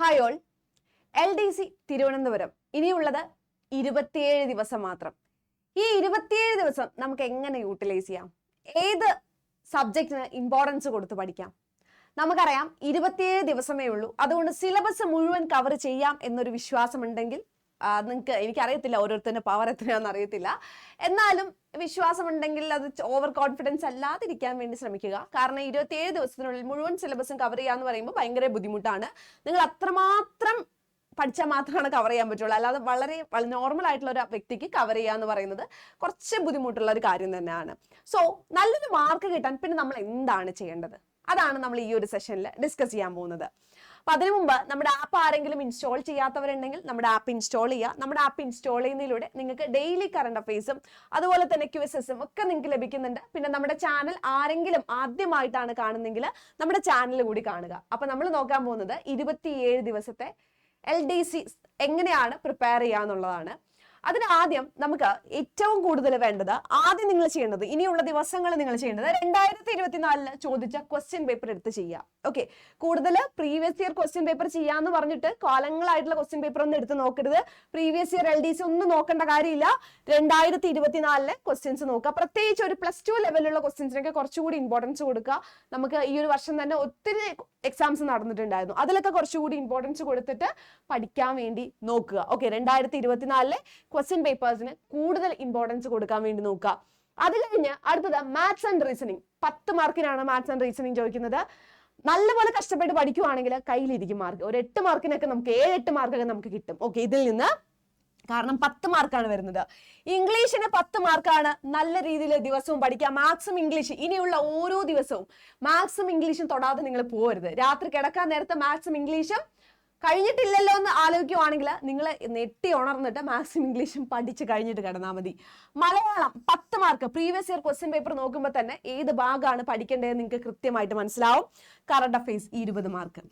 Hi all. LDC Thiruvananthapuram ഇനിയുള്ളത് 27 ദിവസം മാത്രം. ഈ 27 ദിവസം നമുക്ക് എങ്ങനെ യൂട്ടിലൈസ് ചെയ്യാം? ഏത് സബ്ജക്റ്റിന് ഇമ്പോർട്ടൻസ് കൊടുത്ത് പഠിക്കാം? നമുക്കറിയാം 27 ദിവസമേ ഉള്ളൂ. അതുകൊണ്ട് സിലബസ് മുഴുവൻ കവർ ചെയ്യാം എന്നൊരു വിശ്വാസം ഉണ്ടെങ്കിൽ എനിക്കറിയത്തില്ല ഓരോരുത്തരുടെ പവർ എത്രയാണെന്ന് അറിയത്തില്ല, എന്നാലും വിശ്വാസമുണ്ടെങ്കിൽ അത് ഓവർ കോൺഫിഡൻസ് അല്ലാതിരിക്കാൻ വേണ്ടി ശ്രമിക്കുക. കാരണം 27 ദിവസത്തിനുള്ളിൽ മുഴുവൻ സിലബസും കവർ ചെയ്യാന്ന് പറയുമ്പോൾ ഭയങ്കര ബുദ്ധിമുട്ടാണ്. നിങ്ങൾ അത്രമാത്രം പഠിച്ചാൽ മാത്രമാണ് കവർ ചെയ്യാൻ പറ്റുള്ളൂ. അല്ലാതെ വളരെ നോർമൽ ആയിട്ടുള്ള ഒരു വ്യക്തിക്ക് കവർ ചെയ്യുക എന്ന് പറയുന്നത് കുറച്ച് ബുദ്ധിമുട്ടുള്ള ഒരു കാര്യം തന്നെയാണ്. സോ നല്ലൊരു മാർക്ക് കിട്ടാൻ പിന്നെ നമ്മൾ എന്താണ് ചെയ്യേണ്ടത്? അതാണ് നമ്മൾ ഈ ഒരു സെഷനിൽ ഡിസ്കസ് ചെയ്യാൻ പോകുന്നത്. അപ്പൊ അതിനു മുമ്പ് നമ്മുടെ ആപ്പ് ആരെങ്കിലും ഇൻസ്റ്റാൾ ചെയ്യാത്തവരുണ്ടെങ്കിൽ നമ്മുടെ ആപ്പ് ഇൻസ്റ്റാൾ ചെയ്യുക. നമ്മുടെ ആപ്പ് ഇൻസ്റ്റാൾ ചെയ്യുന്നതിലൂടെ നിങ്ങൾക്ക് ഡെയിലി കറണ്ട് അഫയേഴ്സും അതുപോലെ തന്നെ ക്വിസസും ഒക്കെ നിങ്ങൾക്ക് ലഭിക്കുന്നുണ്ട്. പിന്നെ നമ്മുടെ ചാനൽ ആരെങ്കിലും ആദ്യമായിട്ടാണ് കാണുന്നെങ്കിൽ നമ്മുടെ ചാനൽ കൂടി കാണുക. അപ്പൊ നമ്മൾ നോക്കാൻ പോകുന്നത് 27 ദിവസത്തെ LDC എങ്ങനെയാണ് പ്രിപ്പയർ ചെയ്യുക എന്നുള്ളതാണ്. അതിന് ആദ്യം നമുക്ക് ഏറ്റവും കൂടുതൽ വേണ്ടത്, ആദ്യം നിങ്ങൾ ചെയ്യേണ്ടത്, ഇനിയുള്ള ദിവസങ്ങൾ നിങ്ങൾ ചെയ്യേണ്ടത് 2024 ചോദിച്ച ക്വസ്റ്റ്യൻ പേപ്പർ എടുത്ത് ചെയ്യുക. ഓക്കെ, കൂടുതൽ പ്രീവിയസ് ഇയർ ക്വസ്റ്റ്യൻ പേപ്പർ ചെയ്യാന്ന് പറഞ്ഞിട്ട് കാലങ്ങളായിട്ടുള്ള ക്വസ്റ്റ്യൻ പേപ്പർ ഒന്നും എടുത്ത് നോക്കരുത്. പ്രീവിയസ് ഇയർ LDC ഒന്നും നോക്കേണ്ട കാര്യമില്ല. 2024 ക്വസ്റ്റ്യൻസ് നോക്കുക. പ്രത്യേകിച്ച് ഒരു +2 ലെവലിലുള്ള ക്വസ്റ്റ്യൻസിനൊക്കെ കുറച്ചുകൂടി ഇമ്പോർട്ടൻസ് കൊടുക്കുക. നമുക്ക് ഈ ഒരു വർഷം തന്നെ ഒത്തിരി എക്സാംസ് നടന്നിട്ടുണ്ടായിരുന്നു. അതിലൊക്കെ കുറച്ചുകൂടി ഇമ്പോർട്ടൻസ് കൊടുത്തിട്ട് പഠിക്കാൻ വേണ്ടി നോക്കുക. ഓക്കെ, 2024 ക്വസ്റ്റ്യൻ പേപ്പേഴ്സിന് കൂടുതൽ ഇമ്പോർട്ടൻസ് കൊടുക്കാൻ വേണ്ടി നോക്കുക. അത് കഴിഞ്ഞ് അടുത്തത് മാത്സ് ആൻഡ് റീസണിങ്. 10 മാർക്കിനാണ് മാത്സ് ആൻഡ് റീസണിങ് ചോദിക്കുന്നത്. നല്ലപോലെ കഷ്ടപ്പെട്ട് പഠിക്കുവാണെങ്കിൽ കയ്യിലിരിക്കും മാർക്ക്. ഒരു 8 മാർക്കിനൊക്കെ നമുക്ക് 7-8 മാർക്കൊക്കെ നമുക്ക് കിട്ടും. ഓക്കെ, ഇതിൽ നിന്ന്, കാരണം 10 മാർക്കാണ് വരുന്നത്. ഇംഗ്ലീഷിന് 10 മാർക്കാണ്. നല്ല രീതിയിൽ ദിവസവും പഠിക്കുക. മാത്സും ഇംഗ്ലീഷ് ഇനിയുള്ള ഓരോ ദിവസവും മാത്സും ഇംഗ്ലീഷും തൊടാതെ നിങ്ങൾ പോകരുത്. രാത്രി കിടക്കാൻ നേരത്തെ മാത്സും ഇംഗ്ലീഷും കഴിഞ്ഞിട്ടില്ലല്ലോ എന്ന് ആലോചിക്കുവാണെങ്കിൽ നിങ്ങൾ നെട്ടി ഉണർന്നിട്ട് മാത്സും ഇംഗ്ലീഷും പഠിച്ച് കഴിഞ്ഞിട്ട് കിടന്നാൽ മതി. Malayalam 10 mark. Previous year question paper നോക്കുമ്പോൾ തന്നെ ഏത് ഭാഗമാണ് പഠിക്കേണ്ടതെന്ന് നിങ്ങൾക്ക് കൃത്യമായിട്ട് മനസ്സിലാവും. Current affairs 20 mark.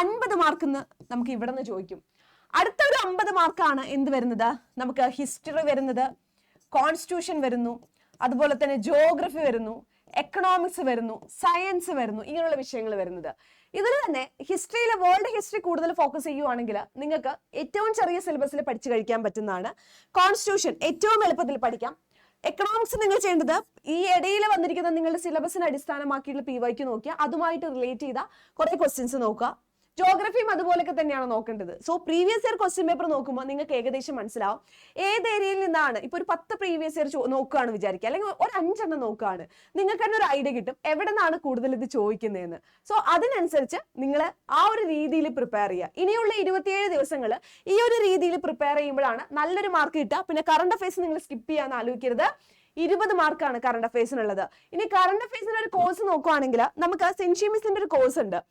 50 മാർക്ക് നമുക്ക് ഇവിടെ നിന്ന് ചോദിക്കും. അടുത്ത ഒരു 50 മാർക്കാണ് എന്ത് വരുന്നത്? നമുക്ക് ഹിസ്റ്ററി വരുന്നത്, കോൺസ്റ്റിറ്റ്യൂഷൻ വരുന്നു, അതുപോലെ തന്നെ ജോഗ്രഫി വരുന്നു, എക്കണോമിക്സ് വരുന്നു, സയൻസ് വരുന്നു, ഇങ്ങനെയുള്ള വിഷയങ്ങൾ വരുന്നത്. ഇതിൽ തന്നെ ഹിസ്റ്ററിയിലെ വേൾഡ് ഹിസ്റ്ററി കൂടുതൽ ഫോക്കസ് ചെയ്യുവാണെങ്കിൽ നിങ്ങൾക്ക് ഏറ്റവും ചെറിയ സിലബസിൽ പഠിച്ചു കഴിക്കാൻ പറ്റുന്നതാണ്. കോൺസ്റ്റിറ്റ്യൂഷൻ ഏറ്റവും എളുപ്പത്തിൽ പഠിക്കാം. എക്കണോമിക്സ് നിങ്ങൾ ചെയ്യേണ്ടത് ഈ ഇടയിൽ വന്നിരിക്കുന്ന നിങ്ങളുടെ സിലബസിനെ അടിസ്ഥാനമാക്കിയിട്ടുള്ള PYQ നോക്കിയാൽ അതുമായിട്ട് റിലേറ്റ് ചെയ്ത കുറെ ക്വസ്റ്റ്യൻസ് നോക്കുക. ജോഗ്രഫിയും അതുപോലൊക്കെ തന്നെയാണ് നോക്കേണ്ടത്. So previous year question paper നോക്കുമ്പോൾ നിങ്ങൾക്ക് ഏകദേശം മനസ്സിലാവും ഏത് ഏരിയയിൽ നിന്നാണ്. ഇപ്പൊ ഒരു 10 പ്രീവിയസ് ഇയർ നോക്കുകയാണ് വിചാരിക്കുക, അല്ലെങ്കിൽ ഒരു 5 എണ്ണം നോക്കുകയാണ്, നിങ്ങൾക്ക് തന്നെ ഒരു ഐഡിയ കിട്ടും എവിടെ നിന്നാണ് കൂടുതൽ ഇത് ചോദിക്കുന്നതെന്ന്. സോ അതിനനുസരിച്ച് നിങ്ങൾ ആ ഒരു രീതിയിൽ പ്രിപ്പയർ ചെയ്യുക. ഇനിയുള്ള 27 ദിവസങ്ങൾ ഈ ഒരു രീതിയിൽ പ്രിപ്പയർ ചെയ്യുമ്പോഴാണ് നല്ലൊരു മാർക്ക് കിട്ടുക. പിന്നെ കറണ്ട് അഫയേഴ്സ് നിങ്ങൾ സ്കിപ്പ് ചെയ്യാന്ന് ആലോചിക്കരുത്. 20 മാർക്കാണ് കറണ്ട് അഫയേഴ്സിനുള്ളത്. ഇനി കറണ്ട് അഫയേഴ്സിന്റെ ഒരു കോഴ്സ് നോക്കുവാണെങ്കിൽ നമുക്ക് സെൻഷി മിസിന്റെ ഒരു കോഴ്സ് ഉണ്ട്.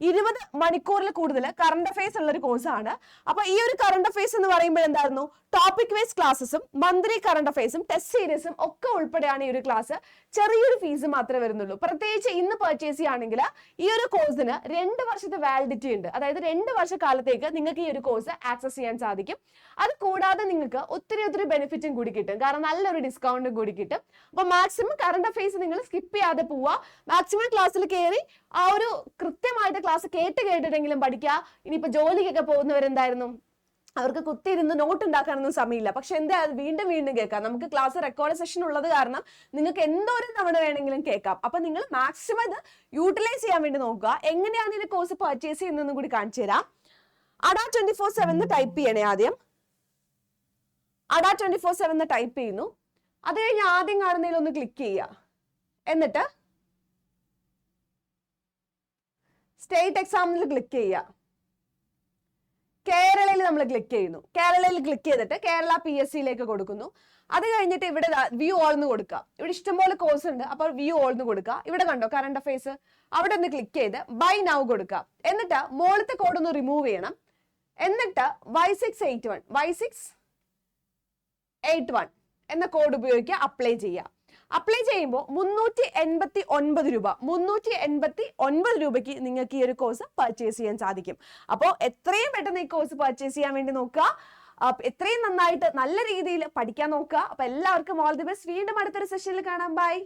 20 മണിക്കൂറിൽ കൂടുതൽ കറണ്ട് അഫയേഴ്സ് ഉള്ള ഒരു കോഴ്സാണ്. അപ്പൊ ഈ ഒരു കറണ്ട് അഫയേഴ്സ് എന്ന് പറയുമ്പോൾ എന്തായിരുന്നു? ടോപ്പിക് വൈസ് ക്ലാസ്സും മന്ത്ലി കറണ്ട് അഫയേഴ്സും ടെസ്റ്റ് സീരീസും ഒക്കെ ഉൾപ്പെടെയാണ് ഈ ഒരു ക്ലാസ്. ചെറിയൊരു ഫീസ് മാത്രമേ വരുന്നുള്ളൂ. പ്രത്യേകിച്ച് ഇന്ന് പർച്ചേസ് ചെയ്യുകയാണെങ്കിൽ ഈ ഒരു കോഴ്സിന് 2 വർഷത്തെ വാലിഡിറ്റി ഉണ്ട്. അതായത് 2 വർഷക്കാലത്തേക്ക് നിങ്ങൾക്ക് ഈ ഒരു കോഴ്സ് ആക്സസ് ചെയ്യാൻ സാധിക്കും. അത് കൂടാതെ നിങ്ങൾക്ക് ഒത്തിരി ബെനിഫിറ്റും കൂടി കിട്ടും. കാരണം നല്ലൊരു ഡിസ്കൗണ്ടും കൂടി കിട്ടും. അപ്പൊ മാക്സിമം കറണ്ട് അഫയേഴ്സ് നിങ്ങൾ സ്കിപ്പ് ചെയ്യാതെ പോവുക. മാക്സിമം ക്ലാസ്സിൽ കയറി ആ ഒരു കൃത്യമായിട്ട് ക്ലാസ് കേട്ടിട്ടെങ്കിലും പഠിക്കുക. ഇനിയിപ്പോ ജോലിക്കൊക്കെ പോകുന്നവരെന്തായിരുന്നു, അവർക്ക് കുത്തിയിരുന്ന് നോട്ട് ഉണ്ടാക്കാനൊന്നും സമയമില്ല. പക്ഷെ എന്താ വീണ്ടും കേൾക്കാം. നമുക്ക് ക്ലാസ് റെക്കോർഡ് സെഷൻ ഉള്ളത് കാരണം നിങ്ങൾക്ക് എന്തോരം തവണ വേണമെങ്കിലും കേൾക്കാം. അപ്പൊ നിങ്ങൾ മാക്സിമം ഇത് യൂട്ടിലൈസ് ചെയ്യാൻ വേണ്ടി നോക്കുക. എങ്ങനെയാണ് ഈ കോഴ്സ് പർച്ചേസ് ചെയ്യുന്നതെന്നും കൂടി കാണിച്ചു തരാം. അഡാ 24/7 ടൈപ്പ് ചെയ്യണേ. ആദ്യം അഡാ 24/7 ടൈപ്പ് ചെയ്യുന്നു. അത് കഴിഞ്ഞ് ആദ്യം കാണുന്നതിൽ ഒന്ന് ക്ലിക്ക് ചെയ്യുക. എന്നിട്ട് സ്റ്റേറ്റ് എക്സാമിൽ ക്ലിക്ക് ചെയ്യുക. കേരളയിൽ നമ്മൾ ക്ലിക്ക് ചെയ്യുന്നു. കേരളയിൽ ക്ലിക്ക് ചെയ്തിട്ട് കേരള PSCയിലേക്ക് കൊടുക്കുന്നു. അത് കഴിഞ്ഞിട്ട് ഇവിടെ വ്യൂ ഓൾ എന്ന് കൊടുക്കുക. ഇവിടെ ഇഷ്ടംപോലെ കോഴ്സ് ഉണ്ട്. അപ്പോൾ വ്യൂ ഓൾ എന്ന് കൊടുക്കുക. ഇവിടെ കണ്ടോ കറണ്ട് അഫയേഴ്സ്, അവിടെ ഒന്ന് ക്ലിക്ക് ചെയ്ത് ബൈ നൗ കൊടുക്കുക. എന്നിട്ട് മുകളിലത്തെ കോഡ് ഒന്ന് റിമൂവ് ചെയ്യണം. എന്നിട്ട് Y681 എന്ന കോഡ് ഉപയോഗിക്കുക. അപ്ലൈ ചെയ്യുക. അപ്ലൈ ചെയ്യുമ്പോൾ 389 രൂപ 389 രൂപയ്ക്ക് നിങ്ങൾക്ക് ഈ ഒരു കോഴ്സ് പർച്ചേസ് ചെയ്യാൻ സാധിക്കും. അപ്പോൾ എത്രയും പെട്ടെന്ന് ഈ കോഴ്സ് പർച്ചേസ് ചെയ്യാൻ വേണ്ടി നോക്കുക. എത്രയും നന്നായിട്ട് നല്ല രീതിയിൽ പഠിക്കാൻ നോക്കുക. അപ്പൊ എല്ലാവർക്കും ഓൾ ദി ബെസ്റ്റ്. വീണ്ടും അടുത്തൊരു സെഷനിൽ കാണാം. ബൈ.